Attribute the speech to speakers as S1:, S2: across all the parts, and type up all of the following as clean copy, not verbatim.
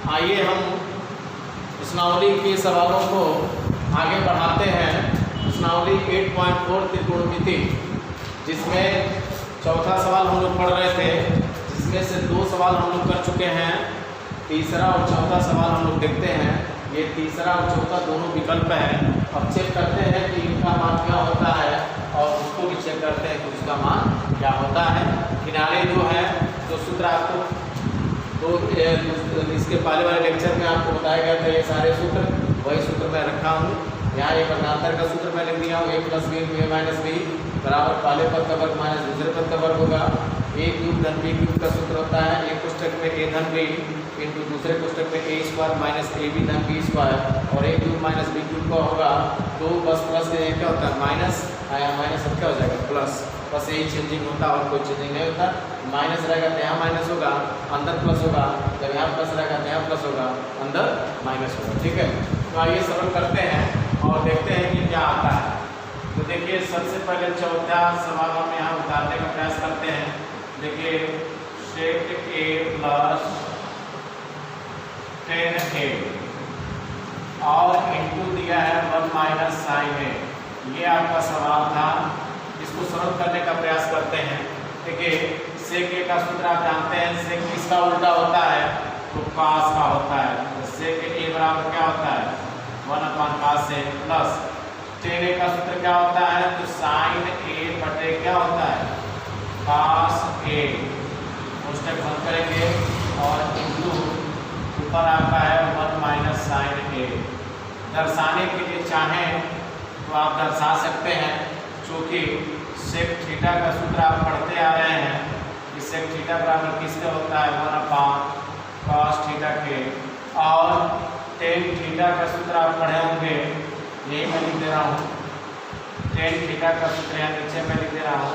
S1: आइए हम प्रश्नावली के सवालों को आगे बढ़ाते हैं। प्रश्नावली 8.4 त्रिकोणमिति, जिसमें चौथा सवाल हम लोग पढ़ रहे थे, जिसमें से 2 सवाल हम लोग कर चुके हैं। तीसरा और चौथा सवाल हम लोग देखते हैं। ये तीसरा और चौथा दोनों विकल्प है। अब चेक करते हैं कि इनका मान क्या होता है और उसको भी चेक करते हैं कि उसका मान क्या होता है। किनारे जो है, जो सूत्र आपको तो इसके पहले वाले लेक्चर में आपको बताया गया था, ये सारे सूत्र वही सूत्र मैं रखा हूँ। यहाँ एक पदांतर का सूत्र मैं लिख दिया हूँ, a + b a - b बराबर पहले पद का वर्ग माइनस दूसरे पद का वर्ग होगा। a क्यूब धन b क्यूब का सूत्र होता है एक कोष्ठक में a धन b इंटू दूसरे कोष्ठक में a स्क्वायर माइनस ab धन b स्क्वायर, और a cube minus b cube का होगा तो बस प्लस क्या होता है माइनस आया, माइनस अब क्या हो जाएगा प्लस। बस यही चेंजिंग होता है और कोई चेंजिंग नहीं होता। माइनस रहेगा तो यहाँ माइनस होगा, अंदर प्लस होगा। जब यहाँ प्लस रहेगा तो यहाँ प्लस होगा, अंदर माइनस होगा। ठीक है, तो आइए सरल करते हैं और देखते हैं कि क्या आता है। तो देखिए, सबसे पहले चौथा सवाल हम यहाँ उतारने का प्रयास करते हैं। देखिए, sec a + 10a और इंटू दिया है 1 - sin a। ये आपका सवाल था। इसको सरल करने का प्रयास करते हैं। देखिए, sec a का सूत्र आप जानते हैं, sec किसका उल्टा होता है तो cos का होता है। तो sec a बराबर क्या होता है 1/cos a प्लस 10a का सूत्र क्या होता है तो sin a बटे क्या होता है cos a। कोष्ठक बंद करेंगे और इंटू ऊपर आपका है 1 - sin a। दर्शाने के लिए चाहें तो आप दर्शा सकते हैं, क्योंकि sec थीटा का सूत्र आप पढ़ते आ रहे हैं कि sec थीटा बराबर किसका होता है 1/cos थीटा के, और tan थीटा का सूत्र आप पढ़े होंगे, यही मैं लिख दे रहा हूँ। tan थीटा का सूत्र यहाँ नीचे मैं लिख दे रहा हूँ।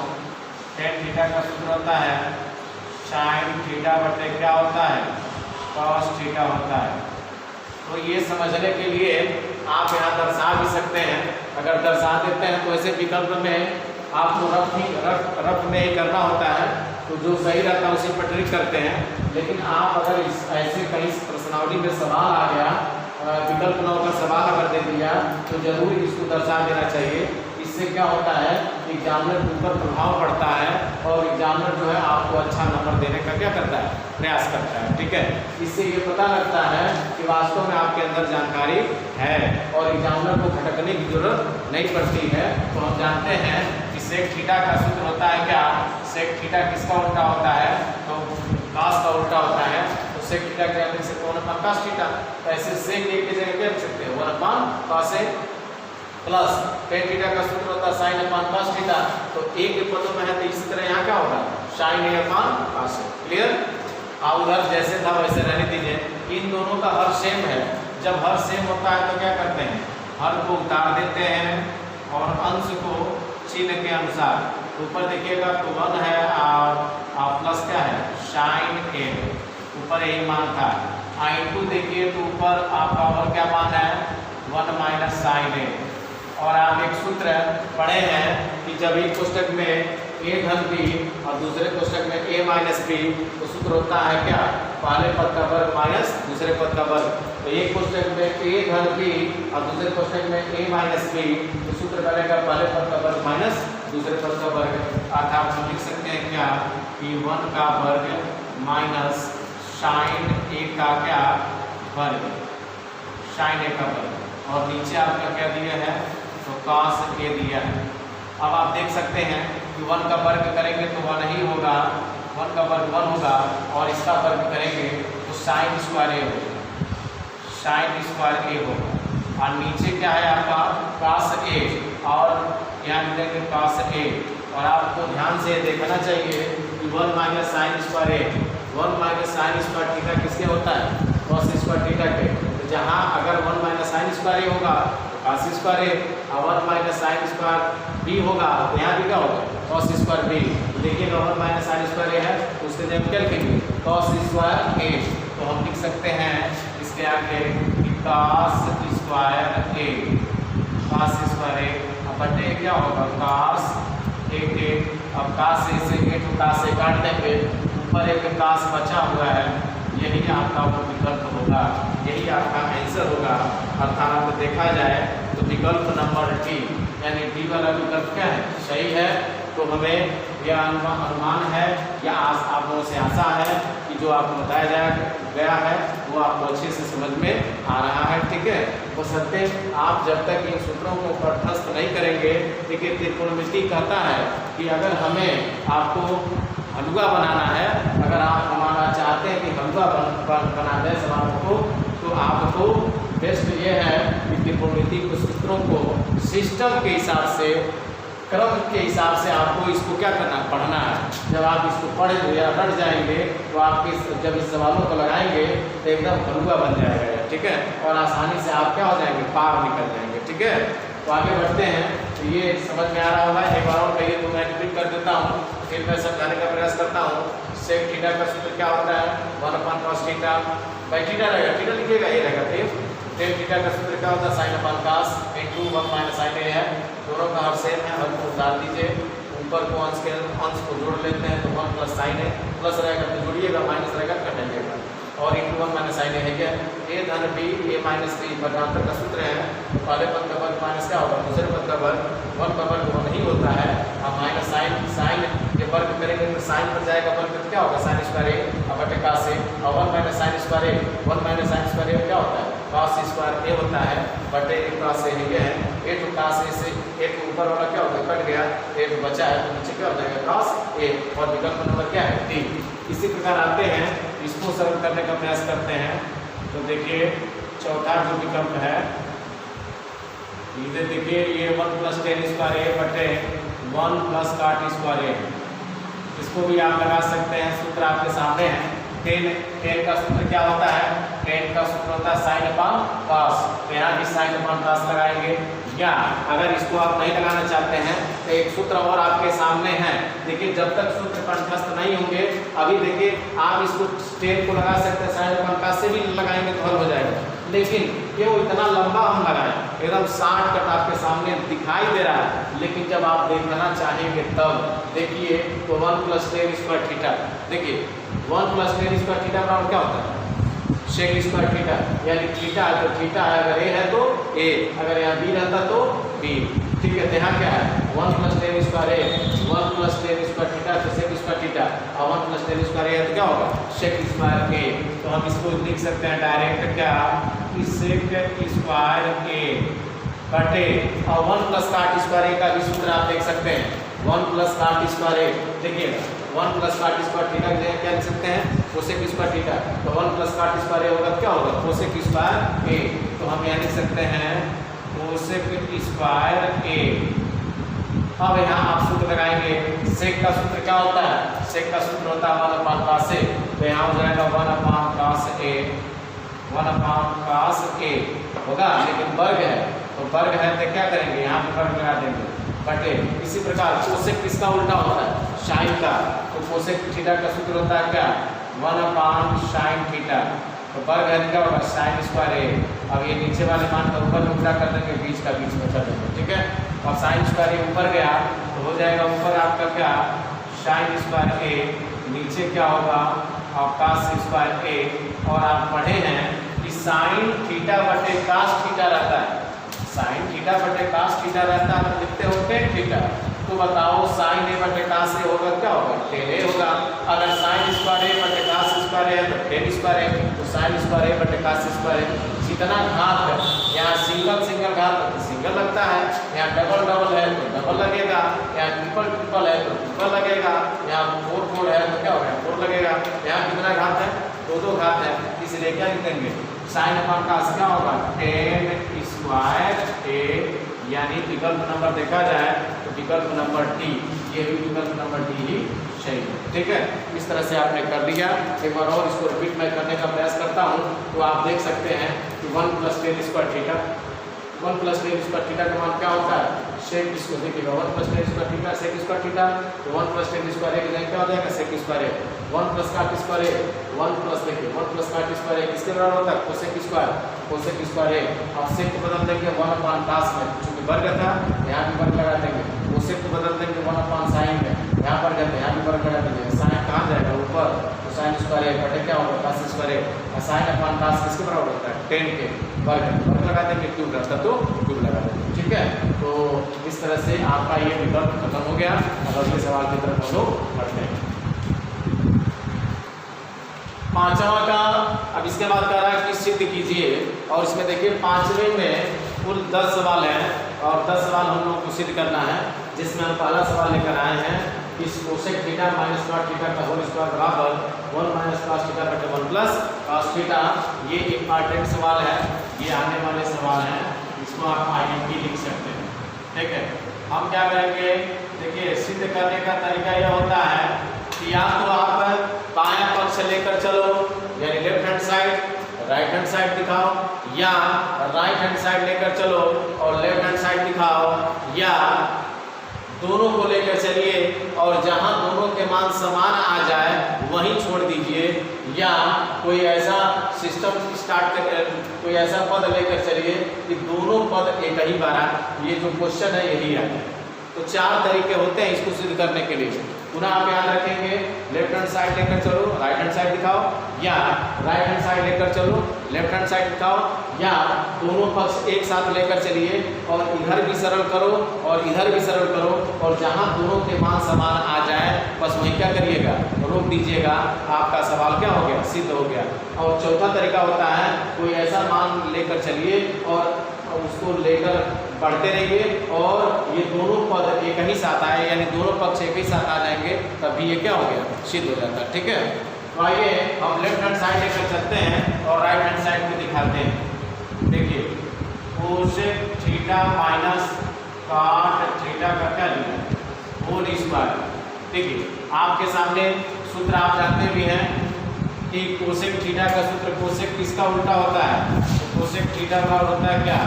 S1: tan थीटा का सूत्र होता है sin थीटा बटे क्या होता है cos थीटा होता है। तो ये समझने के लिए आप यहाँ दर्शा भी सकते हैं। अगर दर्शा देते हैं तो ऐसे विकल्प में आपको रफ में ही करना होता है, तो जो सही रहता है उसी पर ट्रिक करते हैं। लेकिन आप अगर ऐसे कहीं प्रश्नावली में सवाल आ गया, विकल्प 9 का सवाल अगर दे दिया, तो जरूर इसको दर्शा देना चाहिए। इससे क्या होता है, एग्जामिनर के ऊपर प्रभाव पड़ता है और एग्जामिनर जो है आपको अच्छा नंबर देने का क्या करता है प्रयास करता है। ठीक है, इससे ये पता लगता है कि वास्तव में आपके अंदर जानकारी है और एग्जामिनर को भटकने की जरूरत नहीं पड़ती है। तो हम जानते हैं कि sec थीटा का सूत्र होता है क्या, sec थीटा किसका उल्टा होता है तो cos का उल्टा होता है। तो sec थीटा क्या लिख सकते हैं 1/cos थीटा। तो ऐसे sec a की जगह क्या लिख सकते हैं 1/cos a plus tan theta का सूत्र होता है sin/cos थीटा। तो a के पदों में है तो इसी तरह यहाँ क्या होगा sin a/cos a। क्लियर। अब उधर जैसे था वैसे रहने दीजिए। इन दोनों का हर सेम है। जब हर सेम होता है तो क्या करते हैं, हर को उतार देते हैं और अंश को चिन्ह के अनुसार ऊपर देखिएगा तो 1 है और प्लस क्या है sin a, ऊपर यही मान था। इंटू देखिए तो ऊपर आपका और क्या मान है 1 - sin a। और आप एक सूत्र पढ़े हैं कि जब एक कोष्ठक में a धन b और दूसरे कोष्ठक में a - b, तो सूत्र होता है क्या पहले पद का वर्ग माइनस दूसरे पद का वर्ग। तो एक कोष्ठक में a धन b और दूसरे कोष्ठक में a - b, तो सूत्र बनेगा पहले पद का वर्ग माइनस दूसरे पद का वर्ग। अर्थात हम लिख सकते हैं क्या कि 1 का वर्ग माइनस sin a का क्या वर्ग, sin a का वर्ग, और नीचे आपका क्या दिया है तो cos a दिया है। अब आप देख सकते हैं कि 1 का वर्ग करेंगे तो 1 ही होगा, 1 का वर्ग 1 होगा, और इसका वर्ग करेंगे तो sin स्क्वायर a होगा, sin स्क्वायर a होगा। और नीचे क्या है आपका cos a, और यहाँ लिखेंगे cos a। और आपको ध्यान से देखना चाहिए कि 1 - sin square a, 1 - sin square theta किसके होता है cos स्क्वायर थीटा के। तो जहाँ अगर 1 - sin स्क्वायर a होगा cos स्क्वायर a, और 1 - sin स्क्वायर b होगा तो यहाँ भी क्या होगा cos स्क्वायर b। देखिएगा 1 - sin स्क्वायर a है तो उसके जगह क्या लिखेंगे cos स्क्वायर a। तो हम लिख सकते हैं इसके आगे कि cos square a, cos square a अब बटे क्या होगा cos a। अब cos a से 8 cos a काट देंगे, ऊपर एक cos बचा हुआ है, यही आपका वो विकल्प होगा, यही आपका आंसर होगा। अर्थात देखा जाए तो विकल्प नंबर डी यानी डी वाला विकल्प क्या है, सही है। तो हमें यह अनुमान है या आप लोगों से आशा है कि जो आपको बताया गया है वो आपको अच्छे से समझ में आ रहा है, ठीक है। बशर्ते आप जब तक इन सूत्रों को कंठस्थ नहीं करेंगे, देखिए त्रिकोणमिति कहता है कि अगर हमें आपको हलवा बनाना है, अगर आप हमारा चाहते हैं कि हलवा बना दें सवालों को, तो आपको बेस्ट ये है कि त्रिकोणमिति के सूत्रों को सिस्टम के हिसाब से, क्रम के हिसाब से आपको इसको क्या करना, पढ़ना है। जब आप इसको पढ़ या रट जाएंगे तो आप जब इस सवालों को लगाएंगे तो एकदम हलवा बन जाएगा, ठीक है। और आसानी से आप क्या हो जाएंगे, पार निकल जाएंगे, ठीक है। तो आगे बढ़ते हैं। तो ये समझ में आ रहा होगा, एक बार और कहिए तो मैं रिपीट कर देता हूँ, फिर मैं समझाने का प्रयास करता हूँ। सेक थीटा का सूत्र क्या होता है, 1/cos थीटा बाई थीटा रहेगा, थीटा लिखिएगा, ये रहेगा टेन थीटा का सूत्र क्या होता है, sin/cos इनटू 1 - sin a है। दोनों का हर सेम है, हर को उतार दीजिए, ऊपर को अंश को जोड़ लेते हैं तो 1 + sin a, प्लस रहेगा तो जोड़िएगा, माइनस रहेगा कट जाएगा, और इनटू 1 - sin a है क्या, a धन b a माइनस b पदांतर का सूत्र है। तो पहले पद का वर्ग माइनस क्या होगा, दूसरे पद का वर्ग, 1 का वर्ग 1 ही होता है। अब माइनस साइन के वर्ग करेंगे तो साइन पर जाएगा, वर्ग तो क्या होगा, sin स्क्वायर a बटे cos a, और 1 - sin square a, 1 - sin square a क्या होता है, cos स्क्वायर a होता है बटे cos a है। a तो cos a से a के ऊपर वाला क्या होता है, कट गया, a तो बचा है तो नीचे क्या हो जाएगा, cos a, और विकल्प नंबर क्या है, डी। इसी प्रकार आते हैं, इसको सरल करने का प्रयास करते हैं। तो देखिए चौथा जो विकल्प है, इधर देखिए ये 1 + tan स्क्वायर a बटे 1 + cot स्क्वायर a, इसको भी आप लगा सकते हैं। सूत्र आपके सामने है। टेन का सूत्र क्या होता है, टेन का सूत्र होता है sin/cos, तो यहाँ भी sin/cos लगाएंगे। या अगर इसको आप नहीं लगाना चाहते हैं तो एक सूत्र और आपके सामने है। देखिए जब तक सूत्र कंठस्थ नहीं होंगे, अभी देखिए आप इसको टेन को लगा सकते हैं, sin/cos से भी लगाएंगे तो हल हो जाएगा, लेकिन क्यों इतना लंबा हम लगाएं, एकदम शॉर्टकट आपके सामने दिखाई दे रहा है। लेकिन जब आप देखना चाहेंगे तब देखिए तो 1 + tan स्क्वायर थीटा, देखिए 1 + tan स्क्वायर थीटा बराबर क्या होता है, सेक स्क्वायर थीटा, यानी थीटा है तो थीटा है, अगर ए है तो ए, अगर यहाँ बी रहता तो बी, ठीक है। तो यहाँ क्या है, 1 + tan स्क्वायर ए, 1 + tan स्क्वायर थीटा तो सेक स्क्वायर थीटा, और 1 + tan स्क्वायर ए तो क्या होगा, सेक स्क्वायर ए। तो हम इसको लिख सकते हैं डायरेक्ट क्या, सेक स्क्वायर ए बटे, और 1 + cot स्क्वायर ए का भी सूत्र आप देख सकते हैं, 1 + cot स्क्वायर ए, देखिए 1 + cot स्क्वायर थीटा की जगह क्या लिख सकते हैं, कोसेक स्क्वायर थीटा, तो 1 + cot स्क्वायर ए होगा क्या होगा, कोसेक स्क्वायर ए। तो हम यहाँ लिख सकते हैं कोसेक स्क्वायर ए। अब यहाँ आप सूत्र लगाएंगे, सेक का सूत्र क्या होता है, सेक का सूत्र होता है 1/cos a, तो यहाँ हो जाएगा 1/cos a, 1/cos a होगा, लेकिन वर्ग है तो वर्ग है तो क्या करेंगे, यहाँ पे वर्ग लगा देंगे बटे। इसी प्रकार कोसेक किसका उल्टा होता है, साइन का, तो कोसेक थीटा का सूत्र होता है क्या, 1/sin थीटा, तो वर्ग है क्या होगा, sin स्क्वायर ए। अब ये नीचे वाले मान का ऊपर में उल्टा कर देंगे, बीच का बीच में कर देंगे, ठीक है। अब sin स्क्वायर ए ऊपर गया तो हो जाएगा ऊपर आपका क्या, sin स्क्वायर ए, नीचे क्या होगा, और cos स्क्वायर ए। और आप पढ़े हैं कि sin थीटा बटे cos थीटा रहता है, sin थीटा बटे cos थीटा रहता है, तो लिखते हो tan थीटा। तो बताओ sin a बटे cos a होगा क्या होगा, tan a होगा। अगर sin स्क्वायर a बटे cos स्क्वायर है तो tan स्क्वायर है, तो sin स्क्वायर a बटे cos स्क्वायर है। जितना घात है, यहाँ सिंगल घात तो सिंगल लगता है, यहाँ डबल है तो डबल लगेगा, यहाँ ट्रिपल है तो ट्रिपल लगेगा, यहाँ 4 है तो क्या होगा, 4 लगेगा। यहाँ कितना घात है, 2 घात है, इसलिए क्या लिखेंगे, sin/cos क्या होगा, tan स्क्वायर a, यानी विकल्प नंबर देखा जाए तो विकल्प नंबर डी, ये भी विकल्प नंबर डी ही सही है, ठीक है। इस तरह से आपने कर लिया। एक बार और इसको रिपीट मैं करने का प्रयास करता हूँ। तो आप देख सकते हैं कि 1 + tan square theta, 1 + tan square theta का मान क्या होता है, सेक, इसको देखिएगा 1 + tan square theta sec square theta, तो 1 + tan स्क्वायर ए की जगह क्या हो जाएगा, सेक स्क्वायर ए। 1 + cot स्क्वायर ए, 1 + देखिए 1 + cot स्क्वायर ए किसके बराबर होता है, कोसेक स्क्वायर ए। अब सेक को बदल देंगे 1/cos में, चूंकि वर्ग था यहाँ भी वर्ग लगा देंगे, कोसेक को बदल देंगे 1/sin में, यहाँ पर जाते यहाँ भी वर्ग लगा देंगे, साइन कहाँ जाएगा ऊपर, तो sin साइन स्क्वायर ए बटे क्या होगा कॉस स्क्वायर ए, और साइन अपॉन कॉस किसके बराबर होता है 10 के वर्ग लगा देंगे, क्यूब रहता तो क्यूब लगा देंगे। ठीक है, तो इस तरह से आपका ये विकल्प खत्म हो गया। अब अगले सवाल की तरफ हम लोग बढ़ते हैं। पांचवा का अब इसके बाद कह रहा है कि सिद्ध कीजिए, और इसमें देखिए पांचवें में कुल 10 सवाल हैं और 10 सवाल हम लोग को सिद्ध करना है, जिसमें हम पहला सवाल लेकर आए हैं इस cosec theta minus cot theta का होल स्क्वायर बराबर 1 माइनस कॉस थीटा बटे 1 प्लस कॉस थीटा। ये इंपॉर्टेंट सवाल है, ये आने वाले सवाल हैं, इसको आप IMP लिख सकते हैं। ठीक है, हम क्या करेंगे, देखिए सिद्ध करने का तरीका यह होता है कि या तो आप बायां पक्ष से लेकर चलो, यानी left hand side right hand side दिखाओ, या राइट हैंड साइड लेकर चलो और लेफ्ट हैंड साइड दिखाओ, या दोनों को लेकर चलिए और जहां दोनों के मान समान आ जाए वहीं छोड़ दीजिए, या कोई ऐसा सिस्टम स्टार्ट कर, कोई ऐसा पद लेकर चलिए कि दोनों पद एक ही बार आए। ये जो क्वेश्चन है यही आता है। तो 4 तरीके होते हैं इसको सिद्ध करने के लिए। पुनः आप याद रखेंगे, लेफ्ट हैंड साइड लेकर चलो राइट हैंड साइड दिखाओ, या राइट हैंड साइड लेकर चलो लेफ्ट हैंड साइड दिखाओ, या दोनों पक्ष एक साथ लेकर चलिए और इधर भी सरल करो और इधर भी सरल करो, और जहां दोनों के मान समान आ जाए बस वहीं क्या करिएगा, रोक दीजिएगा, आपका सवाल क्या हो गया, सिद्ध हो गया। और चौथा तरीका होता है कोई ऐसा मान लेकर चलिए और उसको लेकर बढ़ते रहिए और ये दोनों पद एक ही साथ आए, यानी दोनों पक्ष एक ही साथ आ जाएंगे, तभी ये क्या हो गया, सिद्ध हो जाता है। ठीक है, तो आइए हम लेफ्ट हैंड साइड लेकर चलते हैं और राइट हैंड साइड को दिखाते हैं। देखिए cosec theta minus cot theta का क्या लिखा है, होल स्क्वायर। देखिए आपके सामने सूत्र आप जानते भी हैं कि कोसेक थीटा का सूत्र, कोसेक किसका उल्टा होता है, तो कोसेक थीटा का होता है क्या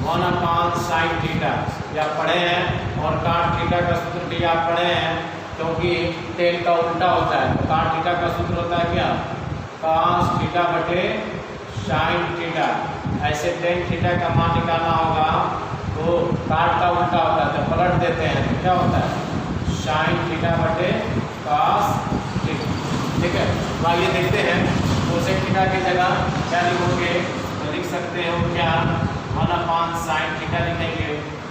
S1: 1/sin थीटा, या पढ़े हैं, और कॉट थीटा का सूत्र भी आप पढ़े हैं, क्योंकि टेन का उल्टा होता है। तो कॉट थीटा का सूत्र होता है क्या cos थीटा बटे sin थीटा। ऐसे टेन थीटा का मान निकालना होगा तो कॉट का उल्टा होता है, तो पलट देते हैं तो क्या होता है sin थीटा बटे cos थीटा। ठीक है, तो आइए देखते हैं कोसेक थीटा की जगह क्या लिखोगे, तो लिख सकते हो क्या 1/sin थीटा लिखेंगे,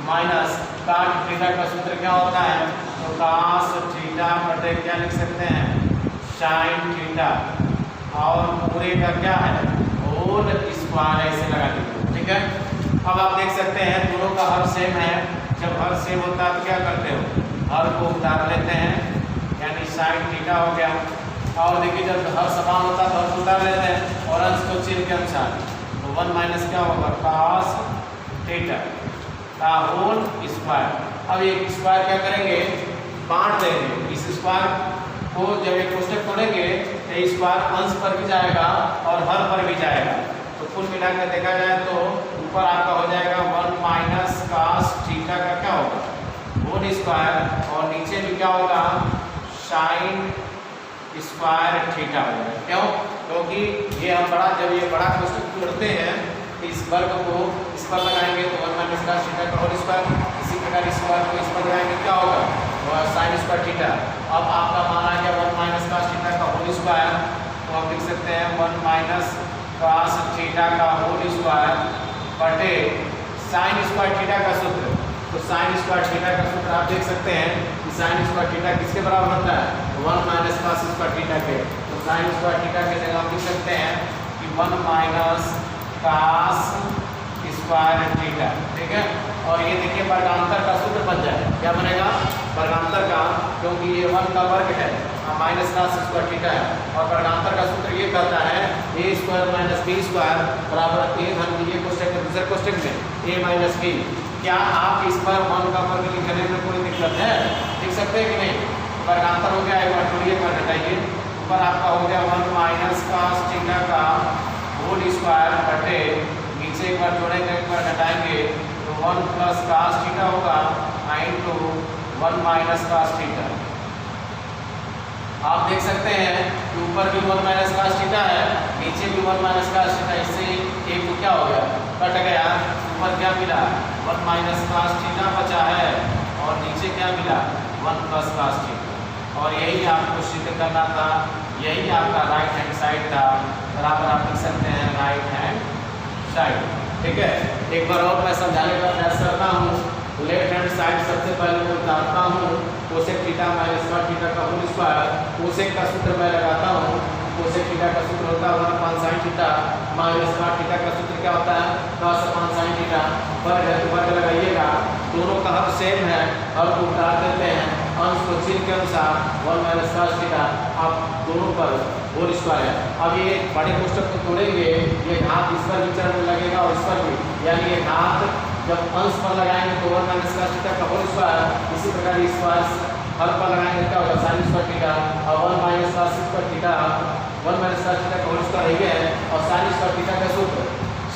S1: माइनस कॉट थीटा का सूत्र क्या होता है, तो cos थीटा बटे क्या लिख सकते हैं sin थीटा, और पूरे का क्या है होल स्क्वायर, ऐसे लगा दीजिए। ठीक है, अब आप देख सकते हैं दोनों का हर सेम है, जब हर सेम होता है तो क्या करते हो, हर को उतार लेते हैं, यानी sin थीटा हो गया। और देखिए जब हर समान होता है तो हर उतार लेते हैं और अंश को चिन्ह के अनुसार, तो 1 माइनस क्या होगा cos थीटा का होल स्क्वायर। अब ये स्क्वायर क्या करेंगे, बांट देंगे, इस स्क्वायर को जब एक कोष्टक खोलेंगे तो स्क्वायर अंश पर भी जाएगा और हर पर भी जाएगा, तो कुल मिलाकर देखा जाए तो ऊपर आपका हो जाएगा 1 माइनस cos थीटा का क्या होगा होल स्क्वायर, और नीचे भी क्या होगा sin स्क्वायर थीटा होगा। क्यों, क्योंकि ये हम जब ये बड़ा कोष्टक जोड़ते हैं तो इस वर्ग को इस पर लगाएंगे तो 1 माइनस cos थीटा का होल स्क्वायर, इसी प्रकार इस स्क्वायर को इस पर लगाएंगे क्या होगा sin स्क्वायर थीटा। अब आपका मान आ गया 1 माइनस cos थीटा का होल स्क्वायर, तो हम लिख सकते हैं 1 माइनस cos थीटा का होल स्क्वायर बटे sin स्क्वायर थीटा का सूत्र। तो sin स्क्वायर थीटा का सूत्र आप देख सकते हैं कि sin स्क्वायर थीटा किसके बराबर होता है 1 माइनस cos स्क्वायर थीटा के। तो sin स्क्वायर थीटा की जगह हम लिख सकते हैं कि 1 माइनस cos स्क्वायर थीटा। ठीक है, और ये देखिए वर्गांतर का सूत्र बन जाए, क्या बनेगा वर्गांतर का, क्योंकि ये 1 का वर्ग है माइनस cos स्क्वायर थीटा है, और वर्गांतर का सूत्र ये कहता है a square minus b square बराबर a धन b, कोष्टक में दूसरे कोष्टक में a माइनस b। क्या आप इस पर 1 का वर्ग लिखने में कोई दिक्कत है, लिख सकते हैं कि नहीं। वर्गांतर हो गया, एक बार छोड़िए, एक बार घटाइए, ऊपर आपका हो गया 1 माइनस cos थीटा का होल स्क्वायर बटे नीचे एक बार जोड़ेंगे एक बार घटाएंगे तो 1 प्लस cos थीटा होगा इंटू 1 माइनस cos थीटा। आप देख सकते हैं कि ऊपर भी 1 माइनस cos थीटा है, नीचे भी 1 माइनस cos थीटा, इससे एक को क्या हो गया कट गया, ऊपर क्या मिला 1 माइनस cos थीटा बचा है और नीचे क्या मिला 1 प्लस cos थीटा। और यही आपको सिद्ध करना था यही आपका राइट हैंड साइड था, बराबर आप लिख सकते हैं राइट हैंड साइड। ठीक है, एक बार और मैं समझाने का प्रयास करता हूँ। लेफ्ट हैंड साइड सबसे पहले मैं उतारता हूँ cosec theta minus cot theta का होल स्क्वायर। कोसेक का सूत्र मैं लगाता हूँ, कोसेक थीटा का सूत्र होता है 1 upon sin theta minus cot theta का सूत्र क्या होता है cos अपॉन sin थीटा। वर्ग है तो वर्ग लगाइएगा, दोनों का हर सेम है, हर को उतार देते हैं, अंश को चिन्ह के अनुसार 1 माइनस cos थीटा आप दोनों पर होल स्क्वायर है। अब ये बड़े कोष्ठक को तोड़ेंगे, ये घात इस पर विचरण में लगेगा और इस पर भी, यानी ये घात जब अंश पर लगाएंगे तो 1 माइनस cos थीटा का होल स्क्वायर, इसी प्रकार इस पर हर पर लगाएंगे क्या होगा sin स्क्वायर थीटा और 1 माइनस cos स्क्वायर थीटा 1 माइनस cos थीटा का होल स्क्वायर है और sin स्क्वायर थीटा का सूत्र,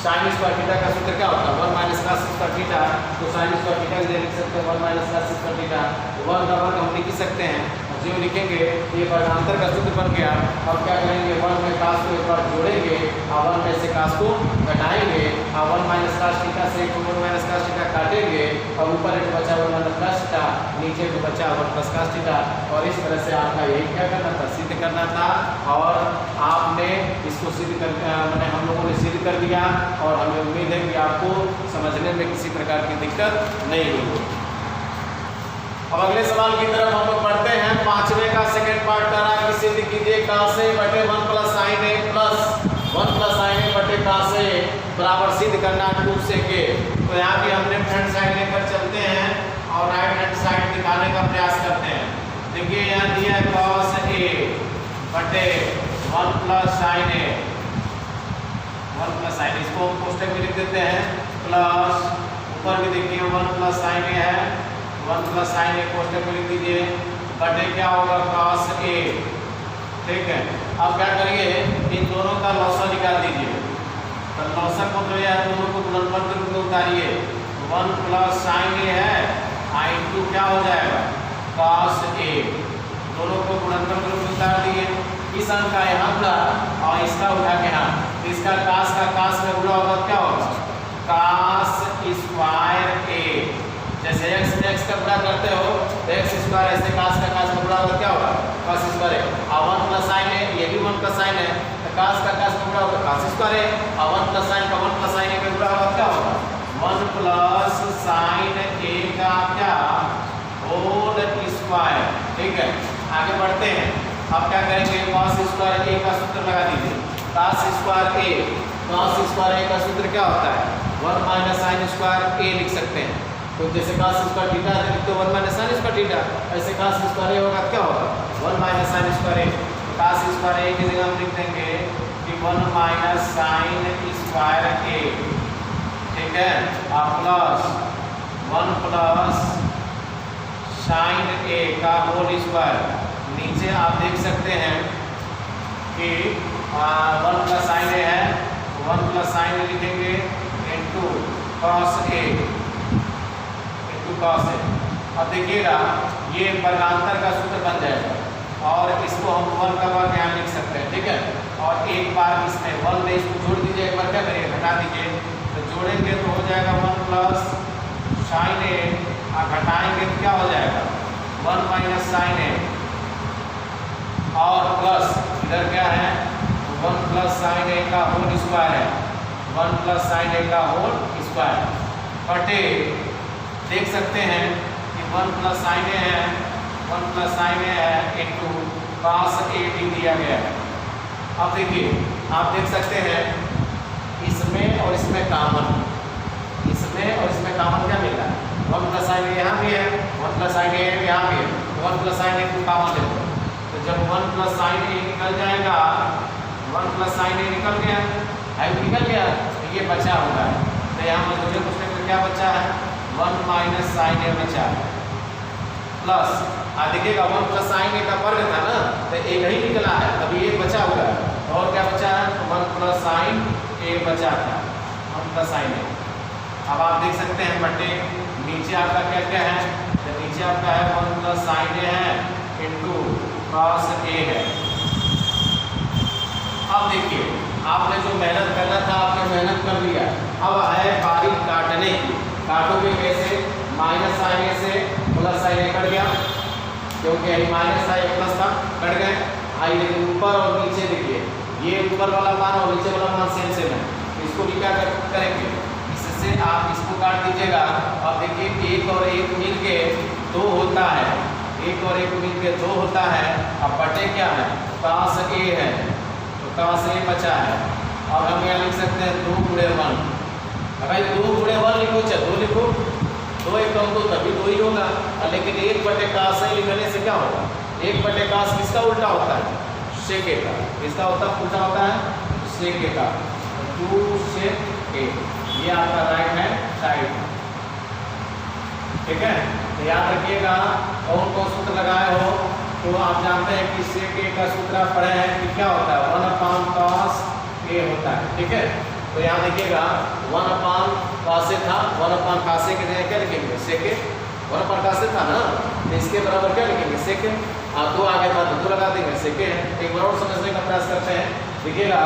S1: sin स्क्वायर थीटा का सूत्र क्या होता है 1 माइनस cos स्क्वायर थीटा, तो sin स्क्वायर थीटा के लिए लिख सकते हैं 1 माइनस cos स्क्वायर थीटा, 1 का वर्ग हम लिख सकते हैं, जो लिखेंगे ये वर्गांतर का सूत्र बन गया। अब क्या करेंगे 1 में cos को एक बार जोड़ेंगे और 1 में से cos को घटाएंगे और 1 माइनस cos थीटा से 1 माइनस cos थीटा काटेंगे और ऊपर एक बचा 1 माइनस cos थीटा, नीचे भी बचा 1 प्लस cos थीटा। और इस तरह से आपका यही क्या करना था, सिद्ध करना था, और आपने इसको सिद्ध कर मैंने हम लोगों ने सिद्ध कर दिया और हमें उम्मीद है कि आपको समझने में किसी प्रकार की दिक्कत नहीं होगी। अब अगले सवाल की तरफ हम लोग बढ़ते हैं। पांचवें का सेकंड पार्ट कर रहा है कि सिद्ध कीजिए cos a बटे 1 plus sin a plus 1 plus sin a बटे cos a बराबर सिद्ध करना 2 sec a। तो यहाँ भी हम लेफ्ट हैंड साइड लेकर चलते हैं और राइट हैंड साइड दिखाने का प्रयास करते हैं। देखिए यहाँ दिया है cos a बटे 1 plus sin a, 1 plus sin, इसको हम कोष्टक में लिख देते हैं प्लस, ऊपर भी देखिए 1 प्लस sin a है, 1 प्लस sin a कोष्टक में लिख दीजिए बटे क्या होगा cos a। ठीक है, अब क्या करिए इन दोनों का लौसा निकाल दीजिए, तो लौसा को तो यार दोनों को गुणनफल के रूप में उतारिए, 1 प्लस sin a है into क्या हो जाएगा cos a, दोनों को गुणनफल के रूप में उतार दिए। इस अंक का यहाँ था और इसका उठा के यहाँ, इसका cos का cos में गुणा होगा क्या होगा cos स्क्वायर a, जैसे x में x का गुणा करते हो तो x स्क्वायर, ऐसे cos का cos में गुणा होगा क्या होगा cos स्क्वायर है, और 1 प्लस sin है, ये भी 1 प्लस sin है, तो cos का cos में गुणा होगा cos स्क्वायर है, और 1 प्लस sin का 1 प्लस sin में गुणा होगा क्या होगा 1 प्लस sin a का क्या होल स्क्वायर। ठीक है, आगे बढ़ते हैं। अब क्या करेंगे cos स्क्वायर a का सूत्र लगा दीजिए, cos स्क्वायर a का सूत्र क्या होता है 1 माइनस sin स्क्वायर a लिख सकते हैं। तो जैसे cos स्क्वायर थीटा है तो 1 माइनस sin स्क्वायर थीटा, ऐसे cos स्क्वायर a होगा क्या होगा 1 minus sin square a। cos square a की जगह हम लिख देंगे कि 1 माइनस sin स्क्वायर a। ठीक है, और प्लस 1 प्लस sin a का होल स्क्वायर, नीचे आप देख सकते हैं कि 1 प्लस sin a है, 1 प्लस sin a लिखेंगे इनटू cos a, cos है। अब देखिएगा ये वर्गांतर का सूत्र बन जाएगा और इसको हम 1 का वर्ग यहाँ लिख सकते हैं। ठीक है, और एक बार इसमें 1 में इसको जोड़ दीजिए, एक बार क्या करिए घटा दीजिए, तो जोड़ेंगे तो हो जाएगा 1 प्लस sin a, और घटाएंगे तो क्या हो जाएगा 1 माइनस sin a, और प्लस इधर क्या है 1 प्लस sin a का होल स्क्वायर है, 1 प्लस sin a का होल स्क्वायर बटे, देख सकते हैं कि 1 प्लस sin a है, 1 प्लस sin a है इनटू cos a भी दिया गया है। अब देखिए आप देख सकते हैं इसमें और इसमें कॉमन, इसमें और इसमें कॉमन क्या मिल रहा है 1 प्लस sin a यहाँ भी है, 1 प्लस sin a यहाँ भी है, 1 प्लस sin a को कॉमन ले लो, तो जब 1 प्लस sin a निकल जाएगा, 1 प्लस sin a निकल गया है, निकल गया तो ये बचा होगा, तो यहाँ पर मुझे पूछने में क्या बचा है 1 माइनस sin a बचा प्लस, देखिएगा 1 प्लस sin a का वर्ग था ना, तो एक ही निकला है, अभी एक बचा हुआ है, और क्या बचा है 1 प्लस sin a बचा था 1 प्लस sin a। अब आप देख सकते हैं बटे नीचे आपका क्या क्या है, तो नीचे आपका है 1 प्लस sin a है इनटू cos a है। अब देखिए आपने जो मेहनत करना था आपने मेहनत कर लिया, अब है बारी काटने की, काटोगे कैसे माइनस sin a से प्लस sin a कट गया, क्योंकि यही माइनस था ये प्लस था, कट गए, आई देखिए ऊपर और नीचे देखिए ये ऊपर वाला मान और नीचे वाला मान सेम सेम है, इसको भी क्या करेंगे, इससे आप इसको काट दीजिएगा। अब देखिए एक और एक मिलके 2 होता है, एक और एक मिलके 2 होता है। अब बटे क्या है, cos A है तो cos A बचा है। और हम यहाँ लिख सकते हैं 2 गुणे 1। भाई 2 गुणे 1 लिखो, चाहे 2 लिखो, 2 एक कम 2 तभी 2 ही होगा। लेकिन 1 बटे cos A लिखने से क्या होगा, 1 बटे cos किसका उल्टा होता है, sec A का। किसका होता है उल्टा होता है, sec A का। 2 sec A ये आपका राइट हैंड साइड, ठीक है। तो याद रखिएगा कौन कौन सूत्र लगाए हो तो आप जानते हैं कि sec A का सूत्र आप पढ़े हैं कि क्या होता है 1/cos A होता है, ठीक है। तो यहाँ देखिएगा 1/cos A था, 1/cos A की जगह क्या लिखेंगे sec A, 1/cos A था ना, तो इसके बराबर क्या लिखेंगे sec A। आप 2 आगे था तो 2 लगा देंगे sec A। एक बार और समझने का प्रयास करते हैं, देखिएगा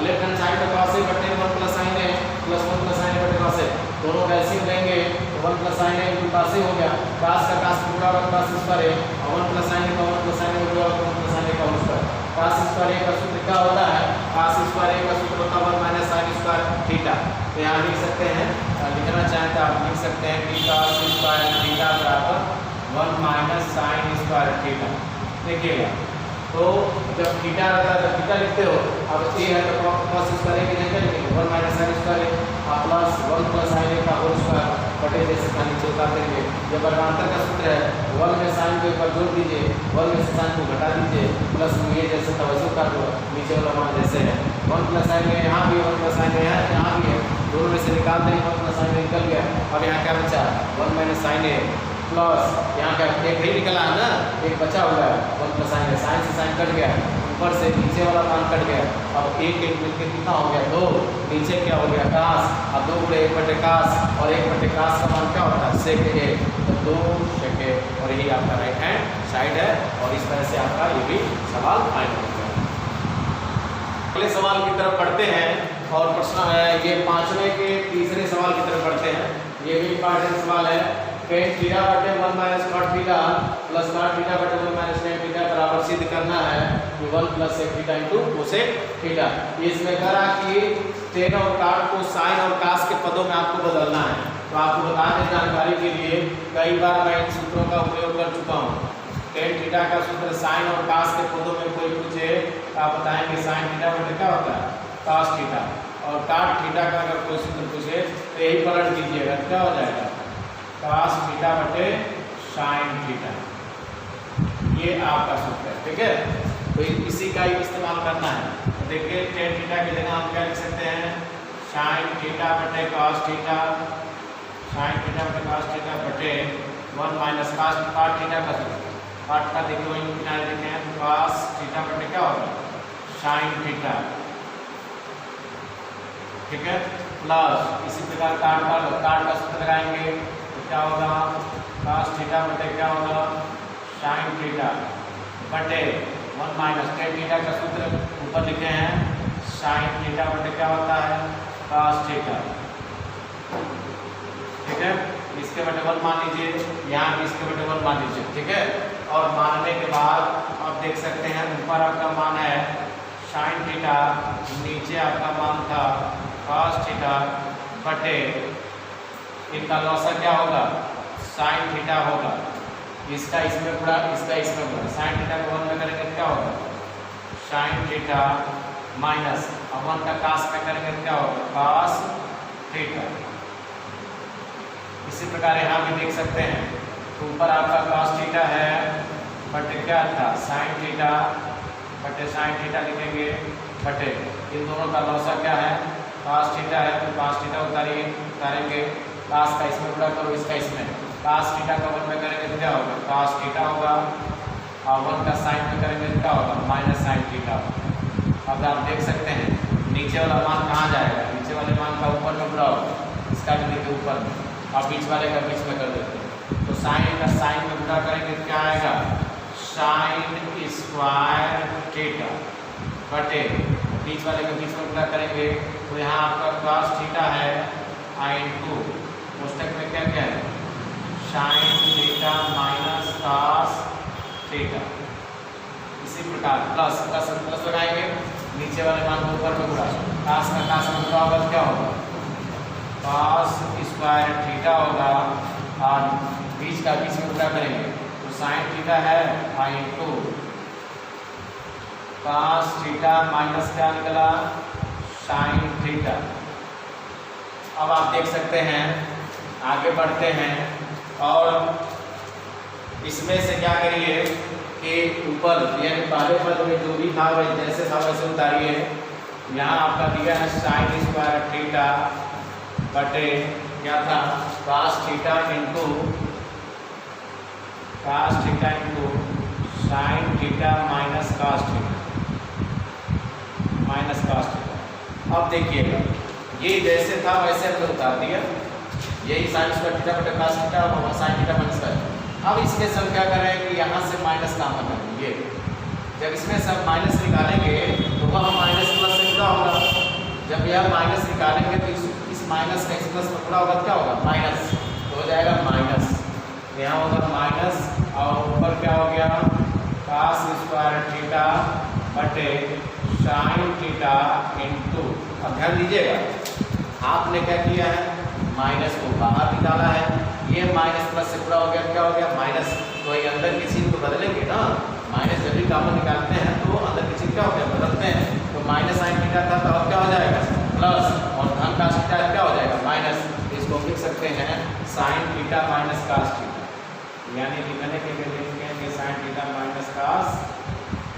S1: लेफ्ट हैंड साइड में cos A बटे 1 + sin A + 1 + sin A बटे cos A, दोनों का एलसीएम लेंगे तो 1 + sin A × cos A हो गया, cos का cos पूरा और cos स्क्वायर A, और 1 + sin A का 1 + sin A पूरा और 1 + sin A का whole square. cos square A का सूत्र क्या होता है, cos स्क्वायर A का सूत्र होता है 1 - sin स्क्वायर थीटा। तो यहाँ लिख सकते हैं, लिखना चाहें तो आप लिख सकते हैं कि cos स्क्वायर थीटा बराबर 1 - sin स्क्वायर थीटा। देखिएगा तो जब थीटा रहता है तो थीटा लिखते हो, अब A है तो cos स्क्वायर A की जगह लिखेंगे 1 - sin square A plus 1 + sin A का होल स्क्वायर बटे जैसे का नीचे उतार देंगे। जब वर्गांतर का सूत्र है 1 में sin को एक बार जोड़ दीजिए, 1 में से sin को घटा दीजिए, प्लस ये जैसे था वैसे उतार दो, नीचे वाला मान जैसे है 1 + sin A यहाँ भी 1 + sin A है यहाँ भी है, दोनों में से निकाल देंगे 1 + sin A निकल गया। अब यहाँ क्या बचा 1 - sin A प्लस यहाँ का एक ही निकला है ना, एक बचा हुआ है 1 + sin A, sin से sin कट गया, ऊपर से नीचे वाला मान कट गया। अब एक मिलकर कितना हो गया 2, नीचे क्या हो गया cos, अब 2 × 1 बटे cos और 1 बटे cos का मान क्या होता है sec A, तो 2 sec A, और यही आपका राइट हैंड साइड है। और इस तरह से आपका ये भी सवाल फाइनल हो गया। अगले सवाल की तरफ बढ़ते हैं और प्रश्न है ये 5वें के तीसरे सवाल की तरफ बढ़ते हैं। ये भी इंपॉर्टेंट सवाल है, tan थीटा बटे 1 - cot theta plus cot theta बटे 1 - tan थीटा बराबर सिद्ध करना है कि 1 + sec थीटा * cosec थीटा। इसमें करा कि tan और cot को sin और cos के पदों में आपको बदलना है। तो आपको बता दें जानकारी के लिए, कई बार मैं इन सूत्रों का उपयोग कर चुका हूँ। tan थीटा का सूत्र sin और cos के पदों में कोई पूछे तो आप बताएंगे sin थीटा बटे क्या होता है cos थीटा, और cot थीटा का अगर कोई सूत्र पूछे तो यही पलट दीजिएगा, क्या हो जाएगा cos थीटा बटे sin थीटा। ये आपका सूत्र है, ठीक है। तो इसी का ही इस्तेमाल करना है। तो देखिए tan थीटा की जगह हम क्या लिख सकते हैं sin थीटा बटे cos थीटा, sin थीटा बटे cos थीटा बटे 1 - cos थीटा का सूत्र, cot का देखिए वही किनारे देते हैं, cos थीटा बटे क्या होगा sin थीटा, ठीक है। प्लस इसी प्रकार cot का सूत्र लगाएंगे तो क्या होगा cos थीटा बटे क्या होगा sin थीटा बटे 1 - tan थीटा का सूत्र ऊपर लिखे हैं sin थीटा बटे क्या होता है cos थीटा, ठीक है। इसके बटे 1 मान लीजिए, यहाँ भी इसके बटे 1 मान लीजिए, ठीक है। और मानने के बाद आप देख सकते हैं ऊपर आपका मान है sin थीटा, नीचे आपका मान था cos थीटा बटे इनका लॉसा क्या होगा sin थीटा होगा, इसका इसमें पूरा इसका इसमें पूरा, sin थीटा को 1 में करेंगे क्या होगा sin थीटा माइनस 1 का cos में करेंगे क्या होगा cos थीटा। इसी प्रकार यहाँ भी देख सकते हैं, तो ऊपर आपका cos थीटा है बटे क्या था sin थीटा बटे sin थीटा लिखेंगे बटे इन दोनों का लॉसा क्या है cos थीटा है, तो cos थीटा उतारेंगे, cos का इसमें पूरा करो इसका इसमें, cos थीटा का 1 में करेंगे तो क्या होगा cos थीटा होगा, और 1 का sin में करेंगे तो क्या होगा -sin थीटा। अब आप देख सकते हैं नीचे वाला मान कहाँ जाएगा, नीचे वाले मान का ऊपर में पूरा होगा, इसका भी देखिए ऊपर में, और बीच वाले का बीच में कर देते हैं। तो sin का sin में पूरा करेंगे तो क्या आएगा sin स्क्वायर थीटा बटे बीच वाले का बीच में पूरा करेंगे तो यहाँ आपका cos थीटा है * पुस्तक में क्या क्या है sin theta minus cos theta. इसी इसी प्रकार प्लस प्लस प्लस लगाएंगे, नीचे वाले मान को ऊपर में गुणा, कास का कास में गुणा होगा क्या होगा, cos स्क्वायर थीटा होगा, और बीच का बीच में गुणा करेंगे तो साइन थीटा है आई इंटू cos थीटा माइनस क्या निकला साइन थीटा। अब आप देख सकते हैं, आगे बढ़ते हैं और इसमें से क्या करिए कि ऊपर यानी पहले पद में जो भी था वही जैसे था वैसे उतारिए। यहाँ आपका दिया है साइन स्क्वायर थीटा बटे क्या था cos theta into sine theta minus cos theta. अब देखिएगा ये जैसे था वैसे हमने उतार दिया, यही साइन स्क्वायर थीटा बटे cos थीटा और साइन थीटा माइनस cos। अब इसमें सब क्या कर रहे हैं कि यहाँ से माइनस कॉमन करेंगे, जब इसमें सब माइनस निकालेंगे तो वह माइनस प्लस से जुड़ा होगा, जब यह माइनस निकालेंगे तो इस माइनस का इस प्लस में जुड़ा होगा क्या होगा माइनस, तो हो जाएगा माइनस, यहाँ होगा माइनस और ऊपर क्या हो गया cos स्क्वायर थीटा बटे साइन थीटा इंटू। अब ध्यान दीजिएगा आपने क्या किया है माइनस को बाहर निकाला है, ये माइनस प्लस से पूरा हो गया क्या हो गया माइनस, तो ये अंदर की चीज को बदलेंगे ना, माइनस जब भी कॉमन निकालते हैं तो अंदर की चीज क्या हो गया बदलते हैं, तो माइनस साइन थीटा था तो अब क्या हो जाएगा प्लस और धन cos थीटा क्या हो जाएगा माइनस, इसको लिख सकते हैं sign theta minus cos theta, यानी लिखने के लिए लिखेंगे sign theta minus cos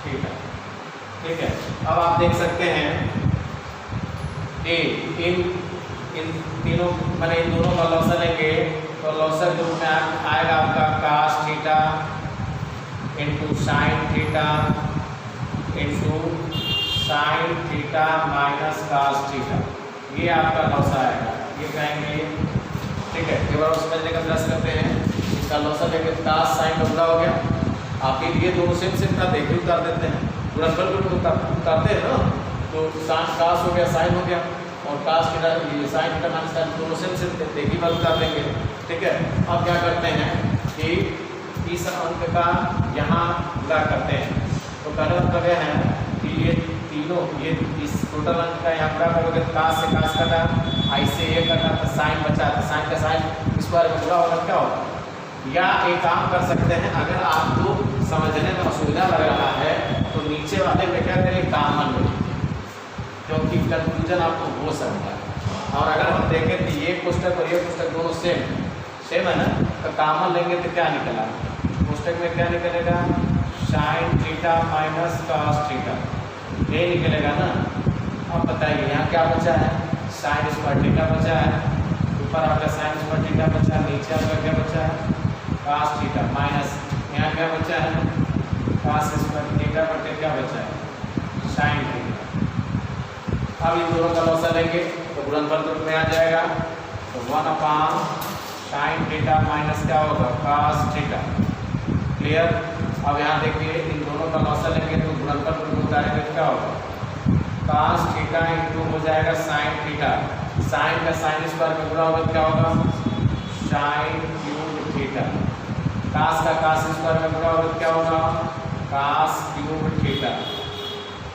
S1: theta. ठीक है, अब आप देख सकते हैं कि इन तीनों मैंने इन दोनों का लॉसर लेंगे तो लॉसर के रूप में आएगा आपका cos theta into sine theta into sine theta minus cos theta, ये आपका लॉसर आएगा, ये कहेंगे। ठीक है, केवल समझने का प्रयास करते हैं, इसका लॉसर लेंगे cos साइन का पूरा हो गया, आपके लिए दोनों सेम था देख भी उतार देते हैं, गुणनफल को उतारते हैं ना, तो cos हो गया साइन हो गया और cos theta sine theta minus sine दोनों सेम देखी बात उतार देंगे। ठीक है, अब क्या करते हैं कि इस अंक का यहाँ गुणा करते हैं, तो पहले मतलब यह है कि ये तीनों ये इस टोटल अंक का यहाँ गुणा करोगे cos से cos कटा, ऐसे ये कटा तो साइन बचा, तो साइन का साइन स्क्वायर में गुणा होगा क्या होगा, या एक काम कर सकते हैं अगर आपको समझने में असुविधा लग रहा है तो नीचे वाले में क्या करें कॉमन में, क्योंकि कंफ्यूजन आपको हो सकता है। और अगर हम देखें तो ये पुस्तक और ये पुस्तक दोनों सेम है ना, तो कॉमन लेंगे तो क्या निकला पुस्तक में क्या निकलेगा sign theta minus cos theta, ये निकलेगा ना। अब बताइए यहाँ क्या बचा है साइन स्क्वायर थीटा बचा है, ऊपर आपका साइन स्क्वायर थीटा बचा है, नीचे आपका क्या बचा है cos थीटा माइनस यहाँ क्या बचा है cos स्क्वायर थीटा बटे क्या बचा है साइन थीटा। अब इन दोनों का लॉसर लेंगे तो गुणनफल रूप में आ जाएगा, तो 1 साइन थीटा माइनस क्या होगा cos थीटा। क्लियर। अब यहाँ देखिए इन दोनों का लॉसर लेंगे तो गुणनफल रूप में उतारेंगे तो क्या होगा cos थीटा इंटू हो जाएगा साइन थीटा, साइन का साइन स्क्वायर में गुणा होगा क्या होगा साइन क्यूब थीटा, cos का cos स्क्वायर में गुणा होगा क्या होगा cos क्यूब थीटा।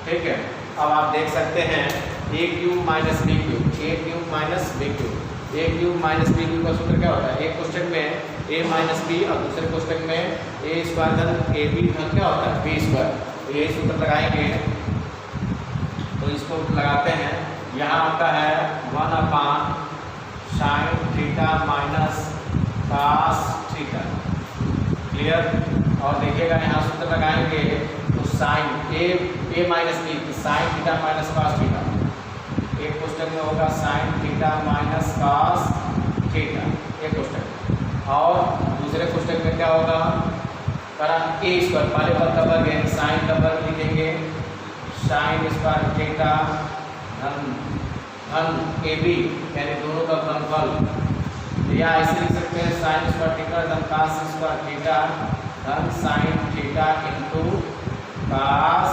S1: ठीक है, अब आप देख सकते हैं a cube minus B cube, a cube minus B cube, a cube minus B cube का सूत्र क्या होता है, एक कोष्ठक में a माइनस बी और दूसरे कोष्ठक में a स्क्वायर धन ए बी धन क्या होता है बी स्क्वायर, तो ये सूत्र लगाएंगे तो इसको लगाते हैं, यहाँ आता है 1 sine theta minus cos theta. Clear. और देखिएगा यहाँ सूत्र लगाएंगे तो sine A minus B sine theta minus cos theta, एक कोष्ठक में होगा sine theta minus cos theta एक कोष्ठक, और दूसरे कोष्ठक में क्या होगा कारण ए स्क्वायर, पहले पद का वर्ग यानी साइन का वर्ग लिखेंगे साइन स्क्वायर थीटा धन ए बी यानी दोनों का गुणनफल, या ऐसे लिख सकते हैं साइन स्क्वायर थीटा धन cos स्क्वायर थीटा धन sine theta into cos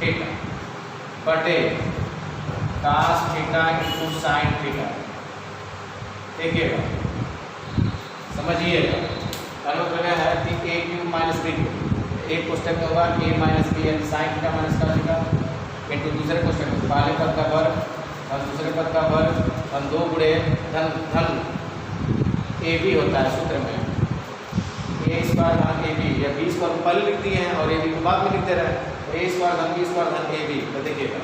S1: theta बटे cos theta into sine theta. देखिएगा समझिएगा, मतलब है कि a cube minus B cube, एक कोष्टक में होगा a माइनस बी यानी sine theta minus cos theta into दूसरे कोष्टक में पहले पद का वर्ग और दूसरे पद का वर्ग और 2 गुणे धन ए बी होता है सूत्र में ए स्क्वायर धन ए बी या बी स्क्वायर पहले लिख दिए हैं और ए बी को बाद में लिखते रहे ए स्क्वायर धन बी स्क्वायर धन ए बी तो देखिएगा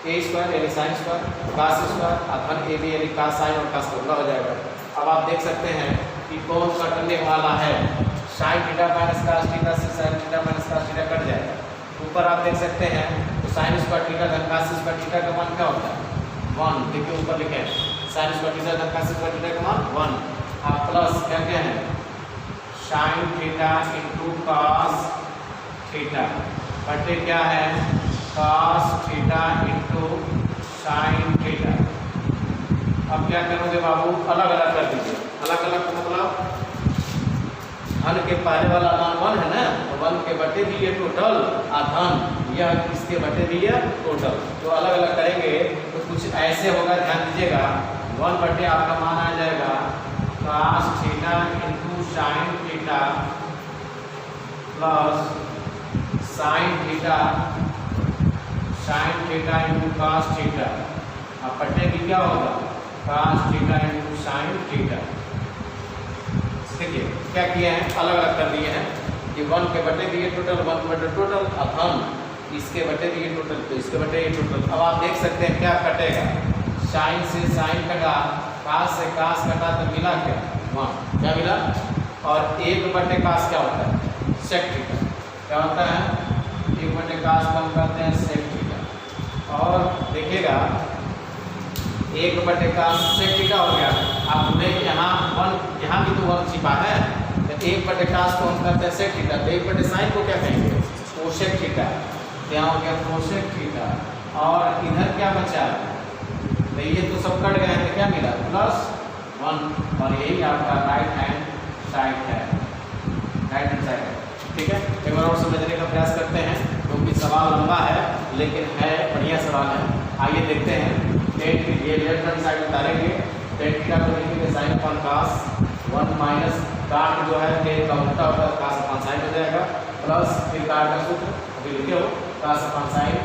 S1: ए स्क्वायर यानी साइन स्क्वायर कास स्क्वायर और धन ए बी यानी कास साइन और कास का हो जाएगा। अब आप देख सकते हैं कि कौन कटने वाला है sine theta minus cos theta से sine theta minus cos theta कट जाएगा। ऊपर आप देख सकते हैं तो साइन स्क्वायर थीटा धन कास स्क्वायर थीटा का मान क्या होता है 1। देखिए ऊपर लिखे हैं साइन स्क्वायर थीटा धन कास स्क्वायर थीटा का मान 1 आप प्लस क्या है sine theta into cos theta बटे क्या है cos theta into sine theta. अब क्या करोगे बाबू अलग अलग कर दीजिए। अलग अलग मतलब धन के पहले वाला मान 1 है ना तो 1 के बटे भी ये टोटल और धन यह इसके बटे भी ये टोटल तो अलग अलग करेंगे तो कुछ ऐसे होगा ध्यान दीजिएगा 1 बटे आपका मान आ जाएगा cos theta into sine theta plus sine theta into cos theta. अब बटे भी क्या होगा cos theta into sine theta. देखिए क्या किए हैं अलग अलग कर दिए हैं कि 1 के बटे भी ये टोटल 1 बटे टोटल अब हम इसके बटे भी ये टोटल तो इसके बटे ये टोटल। अब आप देख सकते हैं क्या कटेगा साइन से साइन कटा कास से कास कटा तो मिला क्या 1 क्या मिला और 1 बटे कास क्या होता है सेक थीटा क्या होता है 1 बटे कास को हम कहते हैं सेक थीटा। और देखिएगा 1 बटे कास सेक थीटा हो गया। आपने यहाँ 1 यहाँ भी तो 1 छिपा है तो 1 बटे कास को हम कहते हैं सेक थीटा तो 1 बटे साइन को क्या कहेंगे कोसेक थीटा। क्या हो गया कोसेक थीटा और इधर क्या बचा तो ये तो सब कट गए हैं क्या मिला +1 और यही आपका राइट हैंड साइड है राइट हैंड साइड है। ठीक है एक बार और समझने का प्रयास करते हैं क्योंकि सवाल लंबा है लेकिन है बढ़िया सवाल है। आइए देखते हैं टेन ये लेफ्ट हैंड साइड उतारेंगे टेन थीटा को लिखेंगे साइन अपॉन कास 1 माइनस काट जो है टेन का उल्टा होता है कास अपॉन साइन हो जाएगा प्लस फिर काट का सूत्र अभी लिखे हो कास अपॉन साइन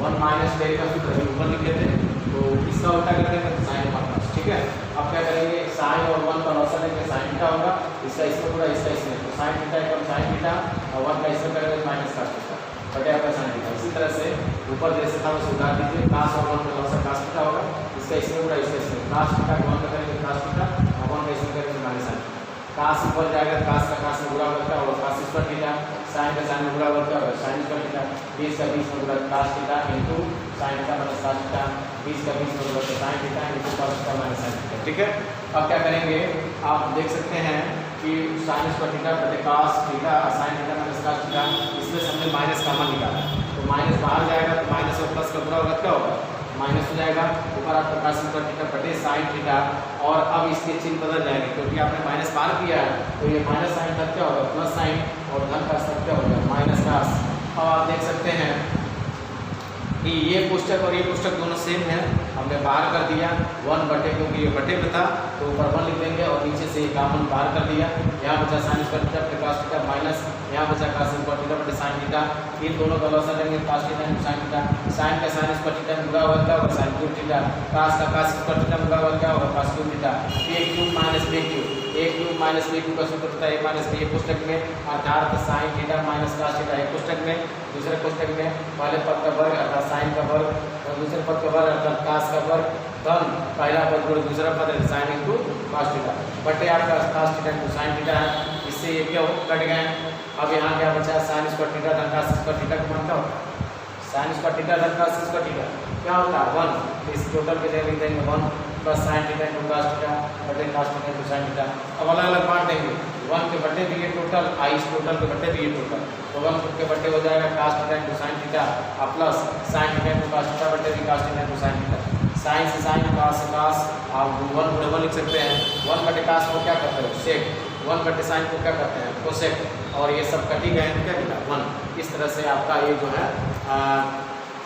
S1: 1 माइनस टेन का सूत्र अभी ऊपर लिखे थे तो इसका उल्टा कर देंगे तो साइन अपॉन कास। ठीक है अब क्या करेंगे साइन और 1 का लॉसन है कि साइन थीटा होगा इसका इसमें पूरा इसका इसमें तो साइन थीटा एकदम साइन थीटा और 1 का इसमें करेंगे माइनस कास थीटा बटे आपका साइन थीटा। इसी तरह से ऊपर जैसे था उसे उधार दीजिए कास और 1 का लॉसन कास थीटा होगा इसका इसमें पूरा इसका इसमें कास थीटा 1 का करेंगे कास थीटा और 1 का इसमें करेंगे माइनस साइन कास ऊपर जाएगा कास का कास में बुरा होगा और कास स्क्वायर थीटा साइन का साइन में बुरा होगा और साइन स्क्वायर थीटा 20 का 20 में बुरा cos theta into sine theta minus cos theta 20 का 20 में बुरा sine theta into cos theta minus sine theta. ठीक है अब क्या करेंगे आप देख सकते हैं कि साइन स्क्वायर थीटा बटे cos theta sine theta minus cos theta इसमें से हमने माइनस कॉमन निकाला तो माइनस बाहर जाएगा तो माइनस और प्लस का बुरा होगा क्या होगा माइनस हो जाएगा ऊपर आपका कास स्क्वायर थीटा बटे साइन थीटा और अब इसके चिन्ह बदल जाएंगे क्योंकि आपने माइनस बाहर किया है तो ये माइनस साइन तक क्या होगा प्लस साइन और धन कास तक क्या होगा माइनस कास। अब आप देख सकते हैं कि ये पुस्तक और ये पुस्तक दोनों सेम है हमने बाहर कर दिया 1 बटे क्योंकि ये बटे पे था तो ऊपर 1 लिख देंगे और नीचे से कॉमन बाहर कर दिया यहाँ बचा साइन स्क्वायर थीटा बटे कास थीटा माइनस यहाँ बचा कास स्क्वायर थीटा बटे साइन थीटा इन दोनों का लॉस लेंगे cos theta into sine theta sine का साइन स्क्वायर थीटा बुरा होगा क्या होगा साइन क्यूब थीटा कास का कास स्क्वायर थीटा बुरा होगा क्या होगा cos cube theta a cube minus b cube a cube minus b cube का सूत्र होता है a माइनस b पुस्तक में अर्थात sine theta minus cos theta एक पुस्तक में दूसरे पुस्तक में पहले पद का वर्ग अर्थात साइन का वर्ग और दूसरे पद का वर्ग अर्थात कास का वर्ग धन पहला पद गुण दूसरा पद साइन इंटू कास थीटा बटे आपका cos theta into sine theta है इससे ये क्या कट गए। अब यहाँ क्या बचा साइन स्क्वायर थीटा धन कास स्क्वायर थीटा का मान क्या होता है साइन स्क्वायर थीटा धन कास स्क्वायर थीटा क्या होता है 1 इस टोटल के जगह लिख देंगे 1 plus sine theta into cos theta बटे cos theta into sine theta. अब अलग अलग बांट देंगे 1 के बटे भी ये टोटल इस टोटल के बटे भी ये टोटल तो 1 के बटे हो जाएगा cos theta into sine theta और plus sine theta into cos theta बटे भी cos theta into sine theta sine से साइन कास से कास आप 1 को डबल लिख सकते हैं 1 बटे कास को क्या करते हो सेक 1 बटे साइन को क्या करते हैं कोसेक और ये सब कटी गए हैं क्या मिला 1। इस तरह से आपका ये जो है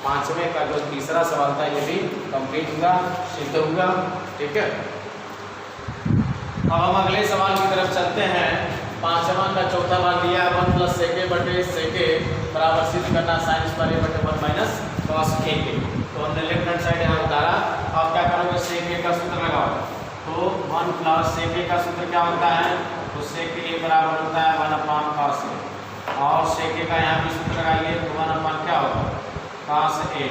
S1: 5वें का जो तीसरा सवाल था ये भी कंप्लीट हुआ सिद्ध हुआ। ठीक है अब हम अगले सवाल की तरफ चलते हैं पांचवा का चौथा भाग दिया 1 प्लस सेके बटे सेके बराबर सिद्ध करना साइन स्क्वायर ए बटे 1 माइनस कॉस ए के। तो हमने लेफ्ट हैंड साइड यहाँ उतारा। अब क्या करोगे, सेके का सूत्र लगाओ। तो 1 प्लस सेके का सूत्र क्या होता है, तो सेके ए बराबर होता है 1 अपॉन कॉस ए, और सेके का यहाँ भी सूत्र लगाइए तो 1 अपॉन क्या होगा कॉस ए।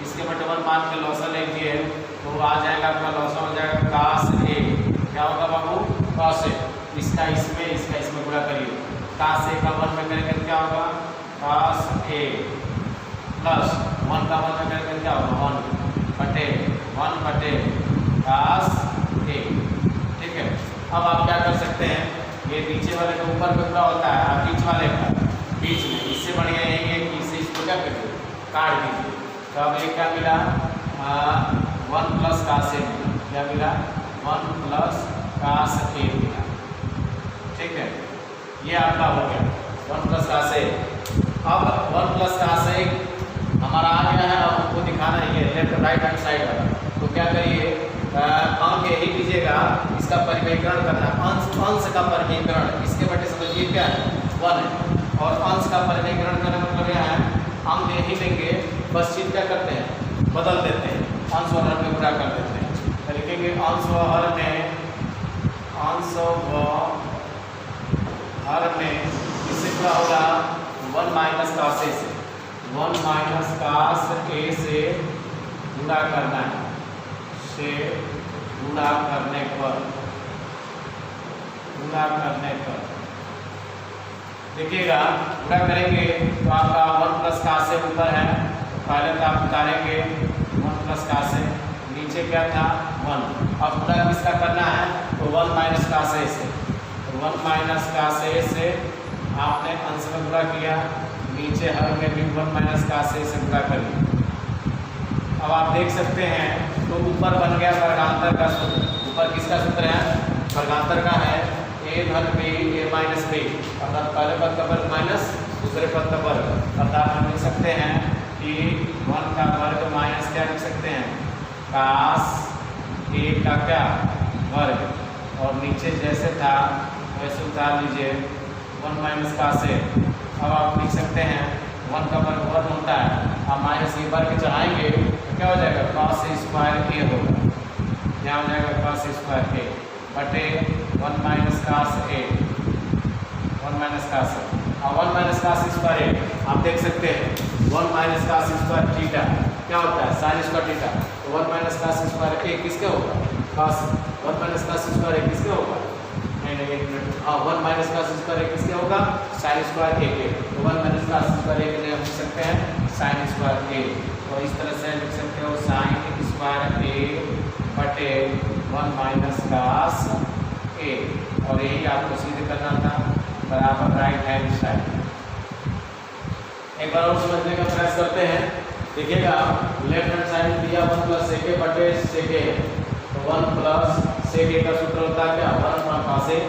S1: इसके बटे 1 मान के लॉसा ले लीजिए तो आ जाएगा आपका लॉसा हो जाएगा कॉस ए। क्या होगा बाबू, कॉस ए। इसका इसमें गुणा करिए, कॉस ए का 1 में करेंगे तो क्या होगा कॉस ए प्लस 1 का 1 में करेंगे क्या होगा 1 बटे कॉस ए। ठीक है, अब आप क्या कर सकते हैं, ये नीचे वाले का ऊपर पे पूरा होता है और बीच वाले का बीच में, इससे बढ़िया यही है कि इसे इसको क्या करिए काट दीजिए। तो अब ये क्या मिला 1 प्लस कॉस ए मिला। क्या मिला 1 प्लस कॉस ए मिला। ठीक है, ये आपका हो गया 1 प्लस कॉस ए। अब 1 प्लस कॉस ए हमारा आ गया है, अब हमको दिखाना है ये लेफ्ट राइट हैंड साइड वाला। तो क्या करिए, अंक यही लीजिएगा, इसका परिमेयकरण करना, अंश का परिमेयकरण, इसके बटे समझिए क्या है 1 है, और अंश का परिमेयकरण करने मतलब यह है अंक यही लेंगे, बस चीज क्या करते हैं बदल देते हैं, अंश और हर में गुणा कर देते हैं। तो लिखेंगे अंश व हर इससे क्या होगा 1 माइनस कॉस ए से 1 माइनस कॉस ए से गुणा करना है, से गुणा करने पर देखिएगा गुणा करेंगे तो आपका 1 प्लस कॉस ए ऊपर है, पहले तो आप उतारेंगे 1 प्लस कॉस ए, नीचे क्या था 1। अब गुणा किसका करना है तो 1 माइनस कॉस ए से, 1 माइनस कॉस ए से आपने अंश में गुणा किया, नीचे हर में भी 1 माइनस कॉस ए से गुणा करिए। अब आप देख सकते हैं तो ऊपर बन गया वर्गांतर का सूत्र। ऊपर किसका सूत्र है, वर्गांतर का है a धन b a माइनस b, अर्थात पहले पद का वर्ग माइनस दूसरे पद का वर्ग, अर्थात हम लिख सकते हैं कि 1 का वर्ग माइनस क्या लिख सकते हैं cos a का क्या वर्ग, और नीचे जैसे था वैसे उतार लीजिए 1 माइनस cos a। अब आप लिख सकते हैं 1 का वर्ग 1 होता है, अब माइनस ए वर्ग चढ़ाएंगे तो क्या हो जाएगा cos a स्क्वायर a होगा, यहाँ हो जाएगा cos a स्क्वायर a बटे 1 minus cos a, 1 minus cos a। अब 1 माइनस cos स्क्वायर a आप देख सकते हैं 1 माइनस cos स्क्वायर थीटा क्या होता है साइन स्क्वायर थीटा, तो 1 माइनस cos स्क्वायर a किसके होगा cos, 1 minus cos square a किसके होगा, नहीं एक मिनट, हाँ 1 माइनस cos स्क्वायर a किसके होगा साइन स्क्वायर a के। तो 1 माइनस cos स्क्वायर a के लिए हम लिख सकते हैं साइन स्क्वायर a, तो इस तरह से लिख सकते हो साइन स्क्वायर a बटे 1 माइनस cos a, और यही आपको सिद्ध करना था बराबर राइट हैंड साइड। एक बार और समझने का प्रयास करते हैं। देखिएगा लेफ्ट हैंड साइड दिया 1 प्लस सेके बटे सेके, तो 1 प्लस सेके का सूत्र होता है क्या 1 अपॉन cos a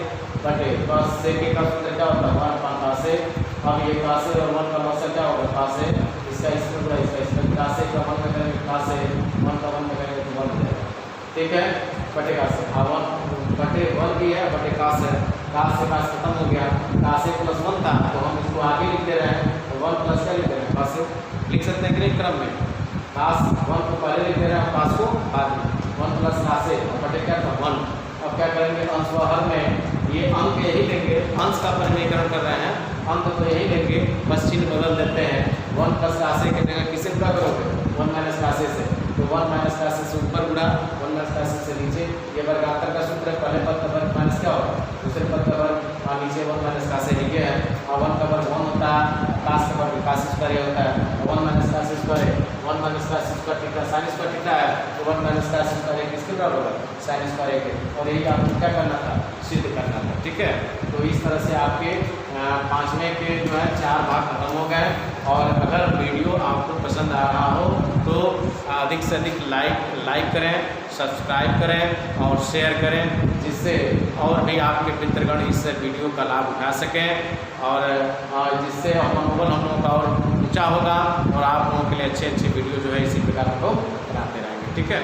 S1: बटे प्लस सेके का सूत्र क्या होता है 1 अपॉन cos a। अब ये cos a और 1 का लॉस क्या होगा cos a, इसका इसमें पूरा इसका cos a का 1 में करेंगे cos a, 1 का 1 में करेंगे तो 1 हो जाएगा। ठीक है, बटे cos a, हाँ 1 बटे 1 भी है बटे cos a, cos से cos खत्म हो गया, cos a प्लस 1 था तो हम इसको आगे लिखते रहे, तो 1 प्लस क्या लिखते हैं cos a लिख सकते हैं कि नहीं क्रम में, cos 1 को पहले लिखते रहे हम cos को बाद में, 1 प्लस cos a बटे क्या था 1। अब क्या करेंगे अंश व हर में ये अंक यही लेंगे, अंश का परिमेयकरण कर रहे हैं, अंक तो यही लेंगे बस चिन्ह बदल देते हैं, 1 प्लस cos a की जगह किससे गुणा करोगे 1 माइनस cos a से, तो 1 माइनस cos a से ऊपर गुणा 1 माइनस cos a से नीचे, ये वर्गांतर का सूत्र है, पहले पद का वर्ग माइनस क्या होगा दूसरे पद का वर्ग, और नीचे 1 माइनस cos a लिखे है, और 1 का वर्ग 1 होता है, cos का वर्ग cos स्क्वायर होता है, 1 minus cos square 1 minus cos स्क्वायर थीटा sin स्क्वायर थीटा है, तो 1 माइनस cos स्क्वायर किसके बराबर होगा sin स्क्वायर के, और यही आपको क्या करना था सिद्ध करना था। ठीक है, तो इस तरह से आपके पांचवें के जो है 4 भाग खत्म हो गए, और अगर वीडियो आपको पसंद आ रहा हो तो अधिक से अधिक लाइक करें, सब्सक्राइब करें और शेयर करें, जिससे और भी आपके मित्रगण इस वीडियो का लाभ उठा सकें, और जिससे मनोबल हम लोगों का और ऊँचा होगा, और आप लोगों के लिए अच्छे वीडियो जो है इसी प्रकार हम लोग बनाते रहेंगे। ठीक है।